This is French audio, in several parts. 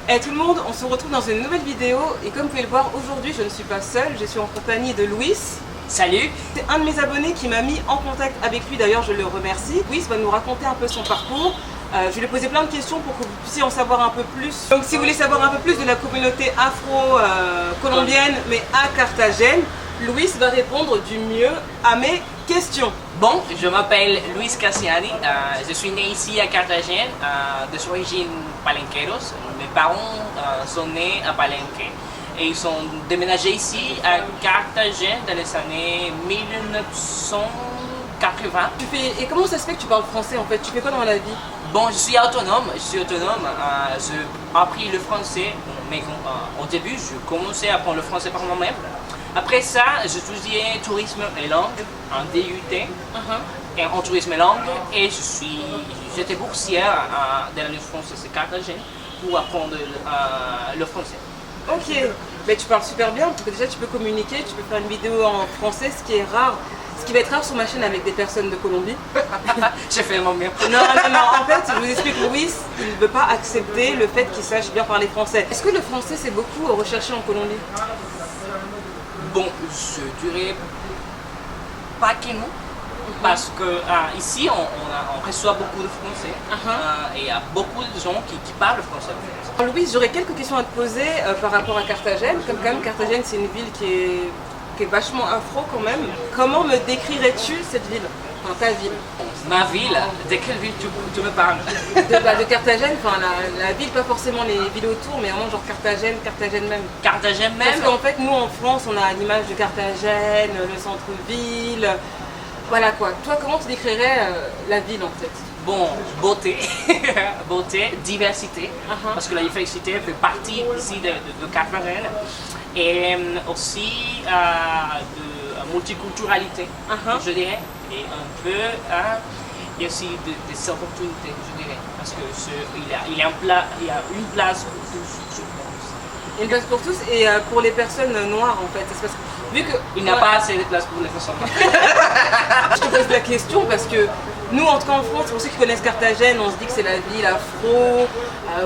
Hey tout le monde, on se retrouve dans une nouvelle vidéo et comme vous pouvez le voir, aujourd'hui je ne suis pas seule, je suis en compagnie de Luis. Salut! C'est un de mes abonnés qui m'a mis en contact avec lui, d'ailleurs je le remercie. Luis va nous raconter un peu son parcours. Je lui ai posé plein de questions pour que vous puissiez en savoir un peu plus. Donc si vous voulez savoir un peu plus de la communauté afro-colombienne mais à Carthagène, Luis va répondre du mieux à mes questions. Bon, je m'appelle Luis Cassiani, je suis né ici à Carthagène, de origine palenqueros. Mes parents sont nés à Palenque et ils sont déménagés ici à Carthagène dans les années 1980. Et comment ça se fait que tu parles français en fait? Tu fais quoi dans la vie? Bon, je suis autonome, j'ai appris le français, mais au début, je commençais à apprendre le français par moi-même. Après ça, j'ai étudié tourisme et langue en DUT, et en tourisme et langue, et j'étais boursière de la française de Carthagène pour apprendre le français. Ok, mais tu parles super bien, parce que déjà tu peux communiquer, tu peux faire une vidéo en français, ce qui est rare. Ce qui va être rare sur ma chaîne avec des personnes de Colombie. J'ai fait mon mieux. Non, en fait, je vous explique, Luis, il ne veut pas accepter le fait qu'il sache bien parler français. Est-ce que le français c'est beaucoup recherché en Colombie? Bon, je dirais pas que non, parce que ici on reçoit beaucoup de français et il y a beaucoup de gens qui parlent français. Alors, Luis, j'aurais quelques questions à te poser par rapport à Carthagène. Comme quand même, Carthagène c'est une ville qui est vachement afro quand même. Comment me décrirais-tu cette ville? Enfin, ta ville. Ma ville? De quelle ville tu me parles? De Carthagène, enfin la ville, pas forcément les villes autour, mais vraiment genre Carthagène même. Carthagène même? Parce qu'en fait, nous en France, on a l'image de Carthagène, le centre-ville. Voilà quoi. Toi, comment tu décrirais la ville en fait? Bon, beauté, beauté, diversité, parce que la diversité fait partie ici de Carthagène, et aussi de multiculturalité, je dirais, et un peu, il y a aussi des opportunités, je dirais, parce qu'il y a une place pour tous, je pense. Une place pour tous et pour les personnes noires en fait. Parce que, vu que il n'y a pas assez de place pour les personnes noires. Je te pose la question parce que nous, en tout cas en France, pour ceux qui connaissent Carthagène, on se dit que c'est la ville afro,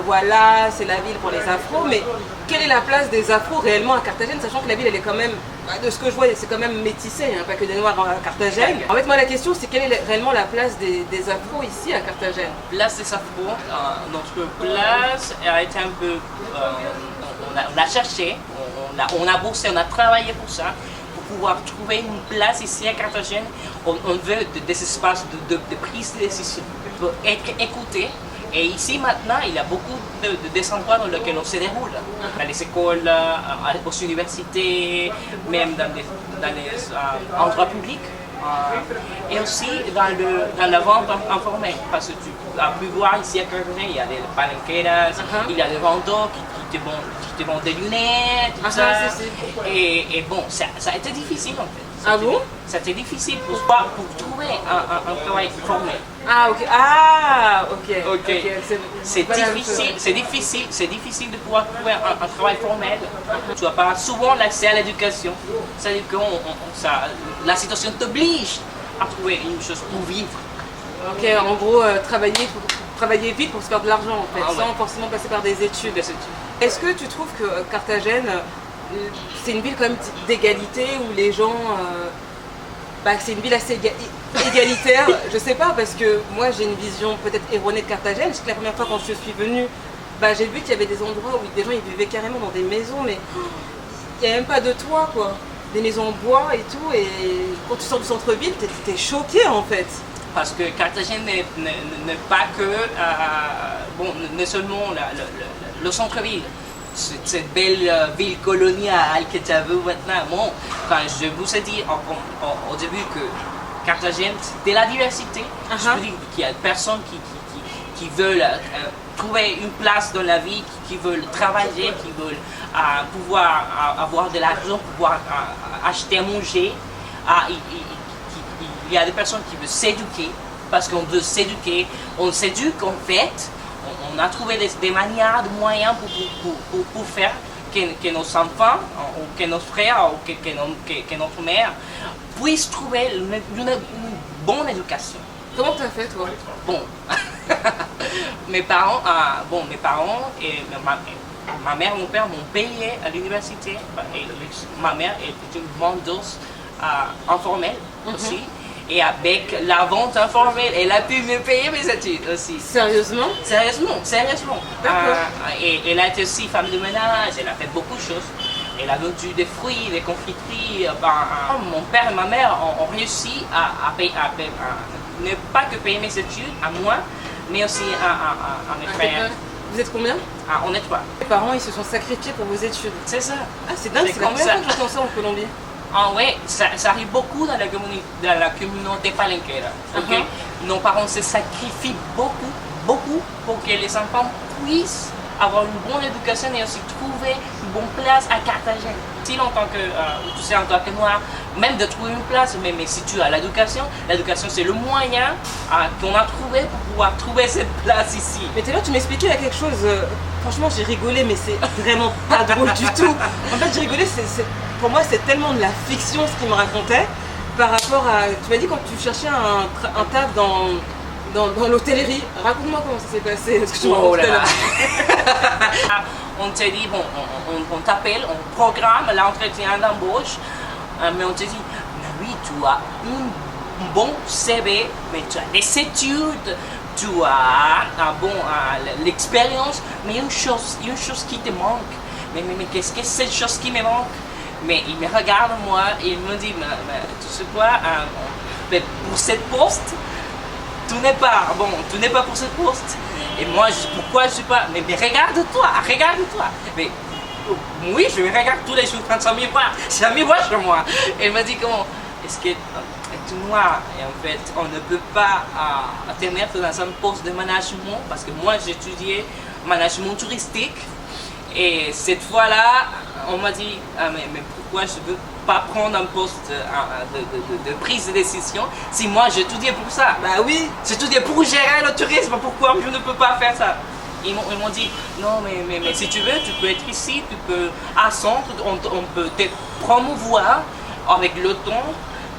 voilà, c'est la ville pour les afros, mais quelle est la place des afros réellement à Carthagène, sachant que la ville, elle est quand même, de ce que je vois, c'est quand même métissé, pas que des noirs à Carthagène. En fait, moi, la question, c'est quelle est réellement la place des afros ici à Carthagène? Place des afros, notre place a été un peu, on a cherché, on a bossé, on a travaillé pour ça, pour pouvoir trouver une place ici à Carthagène. On veut des espaces de prise de décision, pour être écouté. Et ici maintenant, il y a beaucoup des endroits dans lesquels on se déroule, dans les écoles, aux universités, même dans les endroits publics. Et aussi dans la vente informelle, parce que tu as pu voir ici à Carthagène, il y a des palenqueras, il y a des vendeurs qui te vendent des lunettes, tout ça. Et bon, ça a été difficile en fait. Ah bon? Ça a été difficile pour trouver un travail formel. Ah ok, C'est difficile de pouvoir trouver un travail formel. Tu n'as pas souvent l'accès à l'éducation. C'est-à-dire que la situation t'oblige à trouver une chose pour vivre. Ok, en gros, travailler vite pour se faire de l'argent en fait, sans forcément passer par des études. Est-ce que tu trouves que Carthagène, c'est une ville quand même d'égalité où les gens... c'est une ville assez égalitaire, je sais pas, parce que moi j'ai une vision peut-être erronée de Carthagène. Je sais que la première fois quand je suis venue, j'ai vu qu'il y avait des endroits où des gens ils vivaient carrément dans des maisons, mais il n'y a même pas de toit quoi. Des maisons en bois et tout, et quand tu sors du centre-ville, t'es choqué en fait. Parce que Carthagène n'est pas que, non seulement le centre-ville. Cette belle ville coloniale que tu as vue maintenant. Bon, quand je vous ai dit au début que Carthagène, c'était la diversité. Je veux dire qu'il y a des personnes qui veulent trouver une place dans la vie, qui veulent travailler, qui veulent pouvoir avoir de l'argent, pouvoir acheter à manger. Il y a des personnes qui veulent s'éduquer, parce qu'on veut s'éduquer. On s'éduque en fait. On a trouvé des manières, des moyens pour faire que nos enfants, ou que nos frères, ou que notre mère puissent trouver une bonne éducation. Comment t'as fait toi? Bon, Mes parents, mes parents et ma mère et mon père m'ont payé à l'université. Et ma mère est une vendeuse informelle aussi. Et avec la vente informelle, elle a pu me payer mes études aussi. Sérieusement? Sérieusement. Et elle a été aussi femme de ménage, elle a fait beaucoup de choses. Elle a vendu des fruits, des confiteries. Mon père et ma mère ont réussi à ne pas que payer mes études à moi, mais aussi à mes frères. Vous êtes combien? On est 3. Les parents, ils se sont sacrifiés pour vos études. C'est ça. Ah, c'est dingue, c'est la première fois que j'entends ça en Colombie. Oui, ça arrive beaucoup dans la communauté palenquera. Okay? Nos parents se sacrifient beaucoup pour que les enfants puissent avoir une bonne éducation et aussi trouver une bonne place à Carthagène. Si longtemps que, tu sais, en tant que noir, même de trouver une place, mais si tu as l'éducation c'est le moyen qu'on a trouvé pour pouvoir trouver cette place ici. Mais tout à l'heure, tu m'expliquais là quelque chose, franchement j'ai rigolé, mais c'est vraiment pas drôle du tout. En fait, j'ai rigolé, pour moi c'est tellement de la fiction ce qu'il me racontait, par rapport à, tu m'as dit quand tu cherchais un taf dans l'hôtellerie. Raconte-moi comment ça s'est passé, parce que tu m'as raconté là. On te dit, bon, on t'appelle, on programme l'entretien d'embauche, mais on te dit, oui, tu as un bon CV, mais tu as des études, tu as l'expérience, mais il y a une chose qui te manque. Mais qu'est-ce que c'est cette chose qui me manque? Mais il me regarde moi et il me dit, tu sais quoi, mais pour cette poste, tu n'es pas pour cette poste. Et moi, pourquoi je suis pas... Mais regarde-toi. Mais oui, je me regarde tous les jours quand ça me voit chez moi. Et il m'a dit comment, est-ce que tu es noir? Et en fait, on ne peut pas te mettre dans un poste de management parce que moi, j'ai étudié management touristique. Et cette fois-là, on m'a dit, mais pourquoi je ne veux pas prendre un poste de prise de décision si moi j'étudiais pour ça? Bah oui, j'étudiais pour gérer le tourisme, pourquoi je ne peux pas faire ça? Ils m'ont dit, non mais si tu veux, tu peux être ici, tu peux à centre, on peut te promouvoir avec le temps,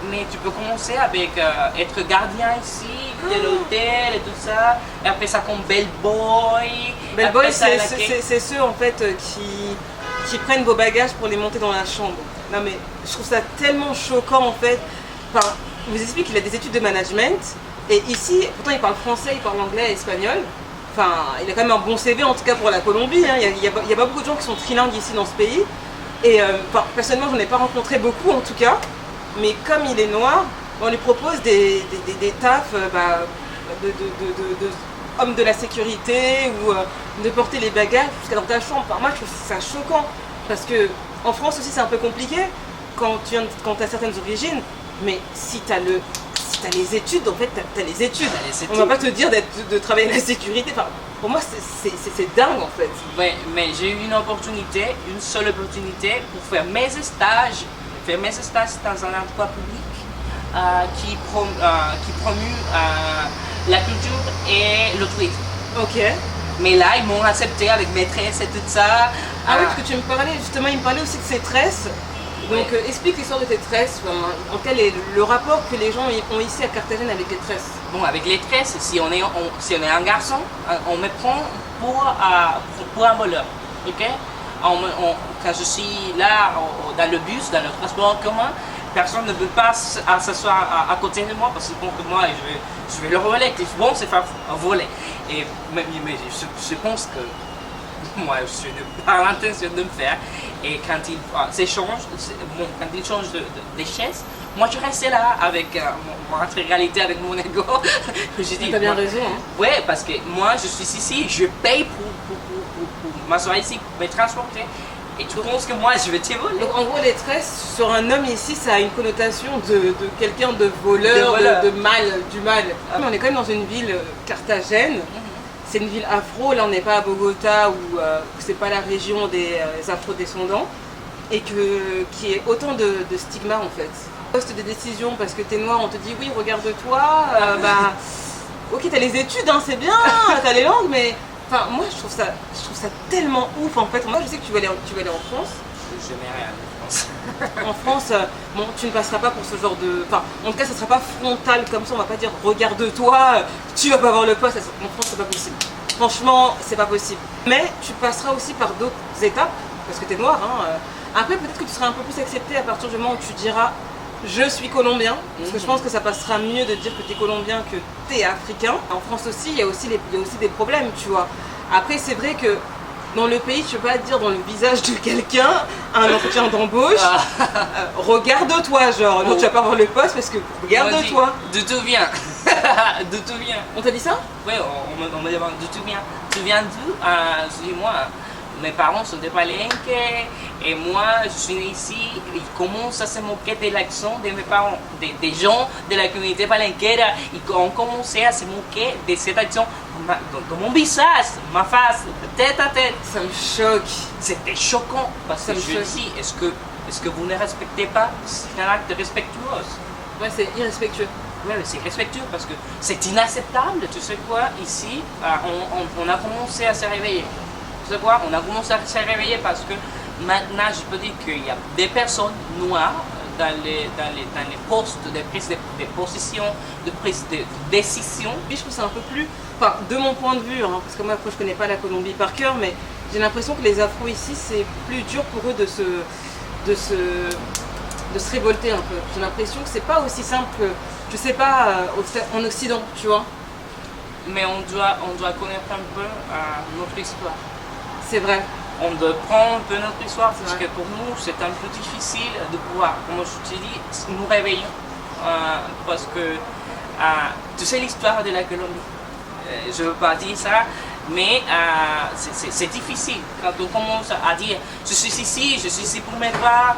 mais tu peux commencer avec être gardien ici, de l'hôtel et tout ça, et après ça comme bellboy. Bellboy, c'est ceux en fait qui prennent vos bagages pour les monter dans la chambre. Non mais je trouve ça tellement choquant en fait. Enfin, il vous explique qu'il a des études de management et ici, pourtant il parle français, il parle anglais et espagnol. Enfin, il a quand même un bon CV en tout cas pour la Colombie. Hein. Il y a pas beaucoup de gens qui sont trilingues ici dans ce pays. Et personnellement, j'en ai pas rencontré beaucoup en tout cas. Mais comme il est noir, on lui propose des tafs homme de la sécurité ou de porter les bagages jusqu'à dans ta chambre. Moi, je trouve ça choquant parce que en France aussi, c'est un peu compliqué quand tu as certaines origines. Mais si tu as les études, en fait, tu as les études. On va pas te dire de travailler à la sécurité. Enfin, pour moi, c'est dingue en fait. Ouais, mais j'ai eu une seule opportunité pour faire mes stages dans un emploi public qui promue la culture et le tourisme. Ok. Mais là, ils m'ont accepté avec maîtresse et tout ça. Ah oui, parce que tu me parlais, justement, il me parlait aussi de ces tresses. Donc explique l'histoire de tes tresses, quel est le rapport que les gens ont ici à Carthagène avec les tresses? Bon, avec les tresses, si on est un garçon, on me prend pour un voleur, ok? Quand je suis là, dans le bus, dans le transport en commun, personne ne veut pas s'asseoir à côté de moi parce que moi, je vais le voler. Bon, c'est faire voler. Mais je pense que moi, je n'ai pas l'intention de me faire. Et quand ils changent de chaise, moi je restais là avec mon intégralité, avec mon ego. T'as bien raison. Hein. Ouais, parce que moi je suis ici, je paye pour m'asseoir ici, pour me transporter. Et tu penses que moi je vais te voler. Donc en gros, les tresses sur un homme ici, ça a une connotation de quelqu'un de voleur, de mal, du mal. Mais on est quand même dans une ville Carthagène. C'est une ville afro, là on n'est pas à Bogota où c'est pas la région des afro-descendants et qui est autant de stigmas en fait. Poste de décision parce que t'es noir, on te dit oui regarde-toi, ok t'as les études hein, c'est bien, t'as les langues mais enfin moi je trouve ça tellement ouf en fait. Moi je sais que tu vas aller en France j'aimerais aller en France. En France, bon, tu ne passeras pas pour ce genre de... Enfin, en tout cas, ça ne sera pas frontal comme ça, on va pas dire regarde-toi, tu vas pas avoir le poste. En France, c'est pas possible. Franchement, c'est pas possible. Mais tu passeras aussi par d'autres étapes, parce que tu es noir. Hein. Après, peut-être que tu seras un peu plus accepté à partir du moment où tu diras je suis colombien, parce que je pense que ça passera mieux de dire que tu es colombien que tu es africain. En France aussi, il y a aussi des problèmes, tu vois. Après, c'est vrai que dans le pays, tu peux pas dire dans le visage de quelqu'un, un entretien d'embauche, regarde-toi, genre, non, tu vas pas avoir le poste parce que regarde-toi. D'où tu viens? D'où tu viens? On t'a dit ça? Oui, on me demande d'où tu viens. Tu viens d'où? Je dis moi, mes parents sont des Palenque et moi je suis né ici. Ils commencent à se moquer de l'accent de mes parents. Des gens de la communauté palenquera, ils ont commencé à se moquer de cet accent dans mon visage, ma face, tête à tête. Ça me choque. C'était choquant parce que je dis, est-ce que vous ne respectez pas? C'est un acte respectueux. Ouais, c'est irrespectueux. Oui, c'est respectueux parce que c'est inacceptable. Tu sais quoi, ici, on a commencé à se réveiller. Tu sais quoi, on a commencé à se réveiller parce que maintenant, je peux dire qu'il y a des personnes noires dans les postes de prise de position, de prise de décision. Puis je trouve ça un peu plus, enfin, de mon point de vue, hein, parce que moi, après, je connais pas la Colombie par cœur, mais j'ai l'impression que les Afros ici, c'est plus dur pour eux de se révolter un peu. J'ai l'impression que c'est pas aussi simple que, je sais pas, en Occident, tu vois. Mais on doit connaître un peu notre histoire. C'est vrai. On doit prendre un peu notre histoire parce que pour nous c'est un peu difficile de pouvoir, comme je te dis, nous réveiller parce que tu sais l'histoire de la Colombie. Je ne veux pas dire ça, mais c'est difficile quand on commence à dire je suis ici pour mes droits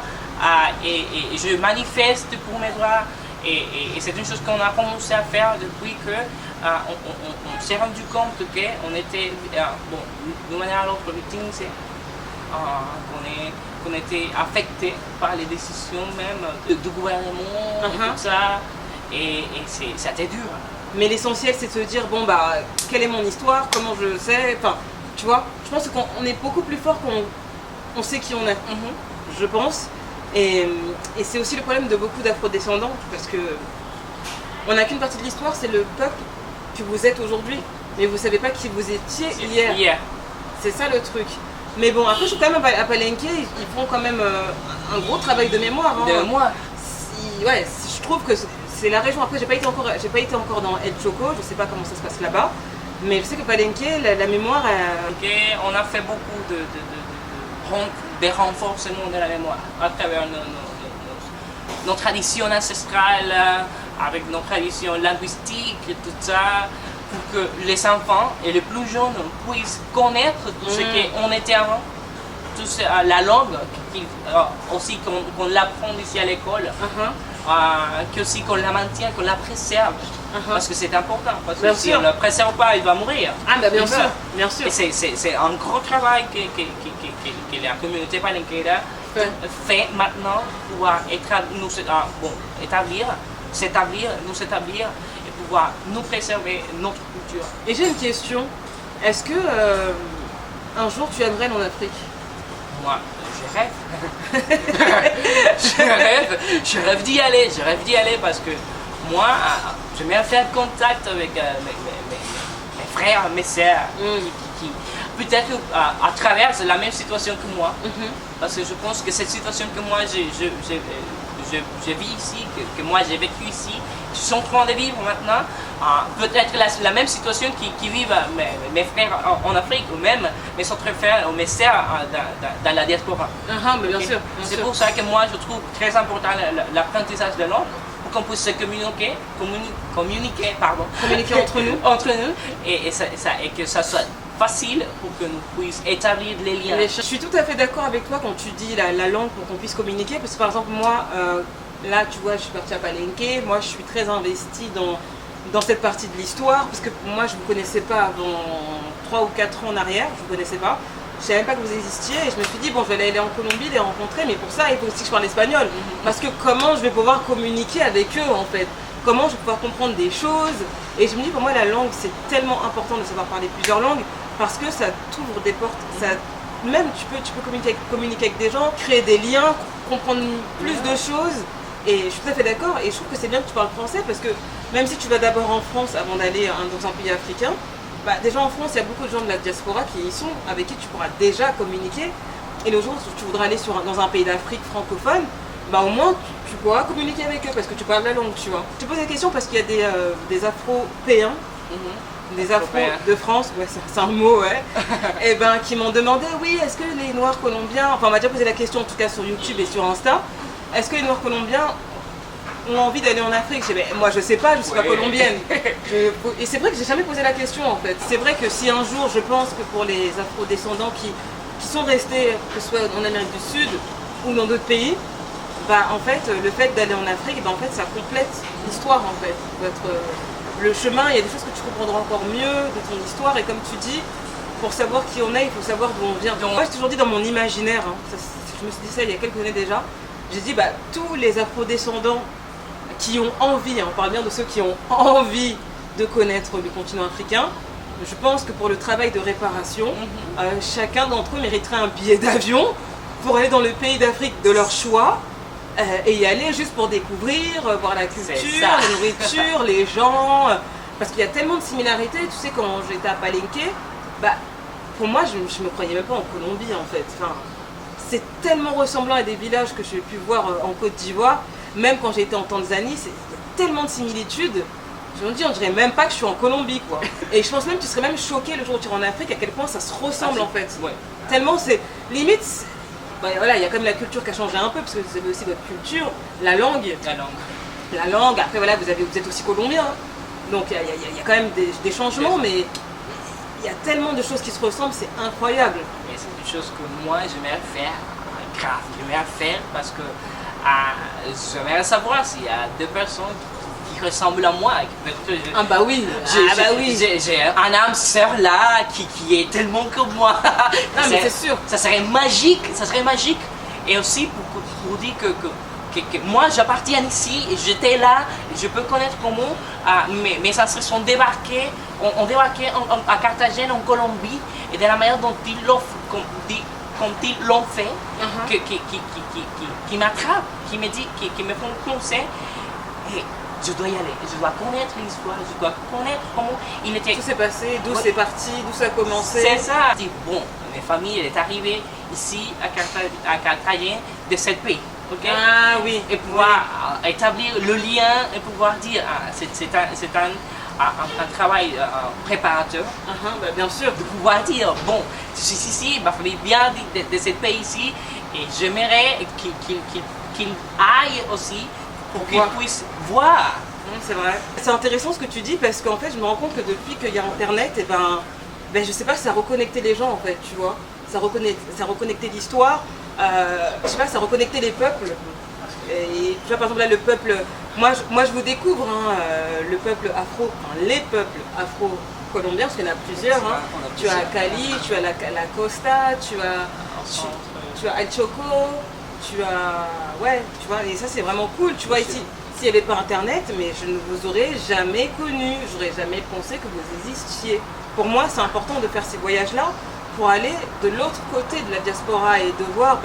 et je manifeste pour mes droits. Et c'est une chose qu'on a commencé à faire depuis que on s'est rendu compte qu'on était, bon, d'une manière ou l'autre, victimisés, qu'on était affecté par les décisions même du gouvernement, et tout ça, et c'était dur. Mais l'essentiel, c'est de se dire, bon, bah, quelle est mon histoire, comment je sais, enfin, tu vois, je pense qu'on est beaucoup plus fort qu'on sait qui on est, je pense. Et c'est aussi le problème de beaucoup d'afro-descendants, parce que on n'a qu'une partie de l'histoire, c'est le peuple que vous êtes aujourd'hui, mais vous ne savez pas qui vous étiez hier. C'est ça le truc. Mais bon, après, je suis quand même à Palenque, ils font quand même un gros travail de mémoire. Hein. De mémoire. Ouais, je trouve que c'est la région. Après, j'ai pas été encore dans El Choco, je sais pas comment ça se passe là-bas, mais je sais que Palenque, la mémoire. On a fait beaucoup des renforcements de la mémoire à travers nos traditions ancestrales, avec nos traditions linguistiques et tout ça, pour que les enfants et les plus jeunes puissent connaître tout ce qu'on était avant, tout la langue, aussi qu'on l'apprend ici à l'école, qu'aussi qu'on la maintient, qu'on la préserve. Parce que c'est important, parce que si on ne la préserve pas, il va mourir. Ah bah bien sûr, bien sûr. Et c'est un gros travail que la communauté palenquera fait maintenant pour pouvoir nous établir et pouvoir nous préserver notre culture. Et j'ai une question, est-ce que un jour tu aimerais aller en Afrique? Moi, je rêve. je rêve d'y aller parce que moi, j'aimerais faire contact avec mes frères, mes sœurs, qui peut-être traversent la même situation que moi. Parce que je pense que cette situation que moi je vis ici, que moi j'ai vécu ici, je suis en train de vivre maintenant, peut-être la même situation qui vivent mes frères en Afrique, ou même mes autres frères ou mes sœurs dans la diaspora. Mais bien sûr. C'est pour ça que moi je trouve très important l'apprentissage de langue, pour qu'on puisse se communiquer entre nous et que ça soit facile pour que nous puissions établir les liens. Je suis tout à fait d'accord avec toi quand tu dis la langue pour qu'on puisse communiquer, parce que par exemple moi, là tu vois, je suis partie à Palenque, moi je suis très investie dans cette partie de l'histoire, parce que moi je ne vous connaissais pas avant 3 ou 4 ans en arrière, je ne vous connaissais pas. Je ne savais même pas que vous existiez et je me suis dit, bon, je vais aller en Colombie, les rencontrer, mais pour ça, il faut aussi que je parle espagnol. Parce que comment je vais pouvoir communiquer avec eux, en fait? Comment je vais pouvoir comprendre des choses? Et je me dis, pour moi, la langue, c'est tellement important de savoir parler plusieurs langues, parce que ça t'ouvre des portes, même tu peux communiquer avec des gens, créer des liens, comprendre plus de choses. Et je suis tout à fait d'accord, et je trouve que c'est bien que tu parles français, parce que même si tu vas d'abord en France avant d'aller dans un pays africain, bah, déjà en France, il y a beaucoup de gens de la diaspora qui y sont, avec qui tu pourras déjà communiquer. Et le jour où tu voudras aller dans un pays d'Afrique francophone, bah, au moins tu pourras communiquer avec eux, parce que tu parles la langue, tu vois. Je te pose la question parce qu'il y a des Afro-Péens, des Afro de France, ouais, c'est un mot, ouais, et ben, qui m'ont demandé, oui, est-ce que les Noirs colombiens, enfin on m'a déjà posé la question en tout cas sur YouTube et sur Insta, est-ce que les Noirs colombiens ont envie d'aller en Afrique? Je dis, mais moi je sais pas, je suis pas colombienne. Et c'est vrai que j'ai jamais posé la question en fait. C'est vrai que si un jour je pense que pour les afro-descendants qui sont restés, que ce soit en Amérique du Sud ou dans d'autres pays, bah en fait le fait d'aller en Afrique, bah, en fait ça complète l'histoire en fait. Le chemin, il y a des choses que tu comprendras encore mieux de ton histoire, et comme tu dis, pour savoir qui on est, il faut savoir d'où on vient. Donc, moi j'ai toujours dit dans mon imaginaire, hein, je me suis dit ça il y a quelques années déjà, j'ai dit bah tous les afro-descendants qui ont envie, on parle bien de ceux qui ont envie de connaître le continent africain, je pense que pour le travail de réparation, chacun d'entre eux mériterait un billet d'avion pour aller dans le pays d'Afrique de leur choix, et y aller juste pour découvrir, voir la culture, la nourriture, les gens, parce qu'il y a tellement de similarités. Tu sais, quand j'étais à Palenque, bah, pour moi je me croyais même pas en Colombie en fait. Enfin, c'est tellement ressemblant à des villages que j'ai pu voir en Côte d'Ivoire. Même quand j'ai été en Tanzanie, il y a tellement de similitudes. Je me dis, on dirait même pas que je suis en Colombie, quoi. Et je pense même que tu serais même choqué le jour où tu iras en Afrique à quel point ça se ressemble en fait. Ouais. Tellement c'est limite. Bah, voilà, il y a quand même la culture qui a changé un peu, parce que vous avez aussi votre culture, la langue. La langue. Après voilà, vous êtes aussi colombien, hein. Donc il y a quand même des changements, mais il y a tellement de choses qui se ressemblent, c'est incroyable. Et c'est une chose que moi j'aimerais faire, grave, j'aimerais faire parce que j'aimerais savoir s'il y a deux personnes qui ressemblent à moi. Ah bah oui, j'ai un âme sœur là qui est tellement comme moi. Non mais c'est sûr. Ça serait magique, ça serait magique. Et aussi pour dire que moi j'appartiens ici, et j'étais là, je peux connaître comment mes ancêtres sont débarqués, ont débarqué à Carthagène en Colombie, et de la manière dont ils l'ont fait, qui m'attrape, qui me dit, qui me font penser, et je dois y aller, je dois connaître l'histoire, je dois connaître comment il était. Tout s'est passé, d'où c'est parti, d'où ça a commencé. C'est ça. Je dis, bon, ma famille elle est arrivée ici à Carthagène de ce pays. Okay? Ah oui. Et pouvoir établir le lien et pouvoir dire, c'est un travail préparateur. Bah bien sûr. De pouvoir dire, bon, je suis ici, ma famille vient de ce pays ici, et j'aimerais qu'il aille aussi pour qu'il puisse voir. C'est vrai. C'est intéressant ce que tu dis, parce qu'en fait je me rends compte que depuis qu'il y a internet, et ben je sais pas, ça a reconnecté les gens en fait, tu vois. Ça a reconnecté l'histoire, je sais pas, ça a reconnecté les peuples. Et tu vois par exemple là le peuple, moi je vous découvre le peuple afro, enfin les peuples afro-colombiens, parce qu'il y en a plusieurs. Tu as Cali, tu as la Costa, tu as El Choco, tu as... Ouais, tu vois, et ça c'est vraiment cool, tu vois, ici, s'il n'y avait pas internet, mais je ne vous aurais jamais connu, j'aurais jamais pensé que vous existiez. Pour moi c'est important de faire ces voyages-là, pour aller de l'autre côté de la diaspora et de voir,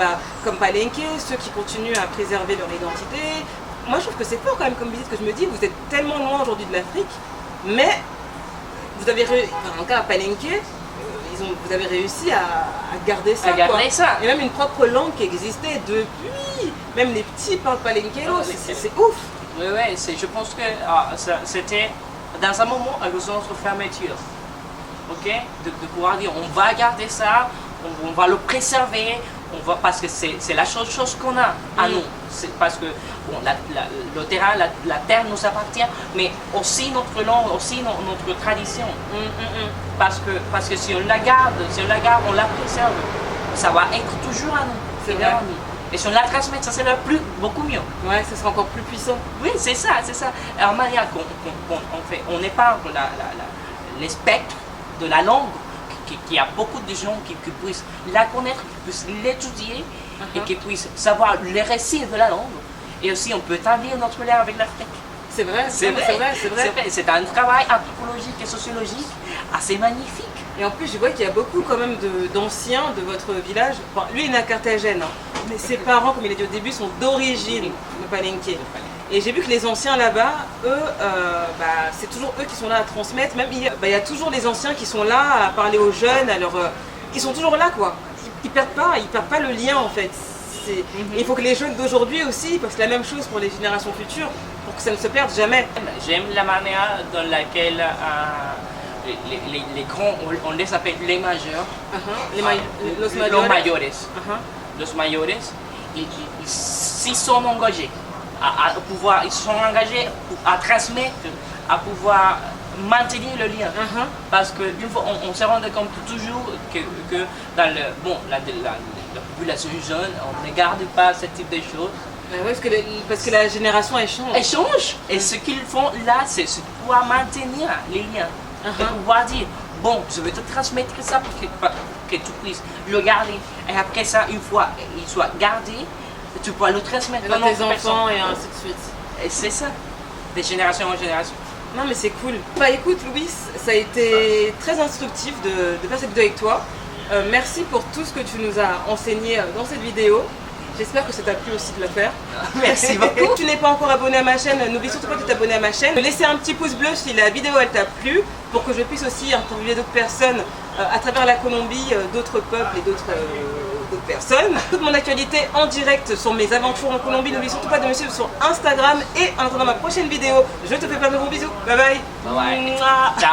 comme Palenque, ceux qui continuent à préserver leur identité. Moi je trouve que c'est fort quand même comme visite, que je me dis, vous êtes tellement loin aujourd'hui de l'Afrique, mais vous avez réussi, en tout cas à Palenque, vous avez réussi à garder ça. Ça. Et même une propre langue qui existait depuis, même les petits parlent palenquero, c'est ouf. Oui, je pense que c'était dans un moment à notre fermeture. Okay? De pouvoir dire on va garder ça, on va le préserver, parce que c'est la seule chose qu'on a à nous. Parce que bon, le terrain, la terre nous appartient, mais aussi notre langue, aussi notre tradition. Parce que si on la garde, on la préserve, ça va être toujours à nous. C'est vrai. Et si on la transmet, ça sera beaucoup mieux. Ouais, ça sera encore plus puissant. Oui, c'est ça. Alors, manière on épargne les spectres de la langue, qu'il y a beaucoup de gens qui puissent la connaître, qui puissent l'étudier, et qui puissent savoir les récits de la langue. Et aussi, on peut établir notre lien avec l'Afrique. C'est vrai. C'est un travail anthropologique et sociologique assez magnifique. Et en plus, je vois qu'il y a beaucoup quand même d'anciens de votre village. Enfin, lui, il est né à Carthagène, hein. Mais ses parents, comme il a dit au début, sont d'origine de Palenque. Et j'ai vu que les anciens là-bas, eux, c'est toujours eux qui sont là à transmettre. Même il y a toujours les anciens qui sont là à parler aux jeunes, ils sont toujours là, quoi. Ils perdent pas le lien, en fait. Il faut que les jeunes d'aujourd'hui aussi fassent la même chose pour les générations futures, pour que ça ne se perde jamais. J'aime la manière dans laquelle les grands, on les appelle les majeurs, Los los mayores, ils s'y sont engagés, ils sont engagés à transmettre, à pouvoir maintenir le lien. Parce qu'une fois, on se rend compte toujours que dans la population jeune, on ne garde pas ce type de choses. Ouais, parce que la génération elle change. Elle change. Et ce qu'ils font là, c'est pouvoir maintenir les liens. Et pouvoir dire, bon, je vais te transmettre ça pour que tu puisses le garder. Et après ça, une fois il soit gardé, tu pourras le transmettre à tes enfants et ainsi de suite. Et c'est ça, de génération en génération. Non mais c'est cool. Bah écoute Louis, ça a été très instructif de faire cette vidéo avec toi. Merci pour tout ce que tu nous as enseigné dans cette vidéo. J'espère que ça t'a plu aussi de le faire. Merci beaucoup. Si tu n'es pas encore abonné à ma chaîne, n'oublie surtout pas de t'abonner à ma chaîne. De laisser un petit pouce bleu si la vidéo elle t'a plu, pour que je puisse aussi interviewer d'autres personnes à travers la Colombie, d'autres peuples et d'autres personnes. Toute mon actualité en direct sur mes aventures en Colombie. N'oublie surtout pas de me suivre sur Instagram. Et en attendant ma prochaine vidéo, je te fais plein de gros bisous. Bye bye. Bye bye. Ciao.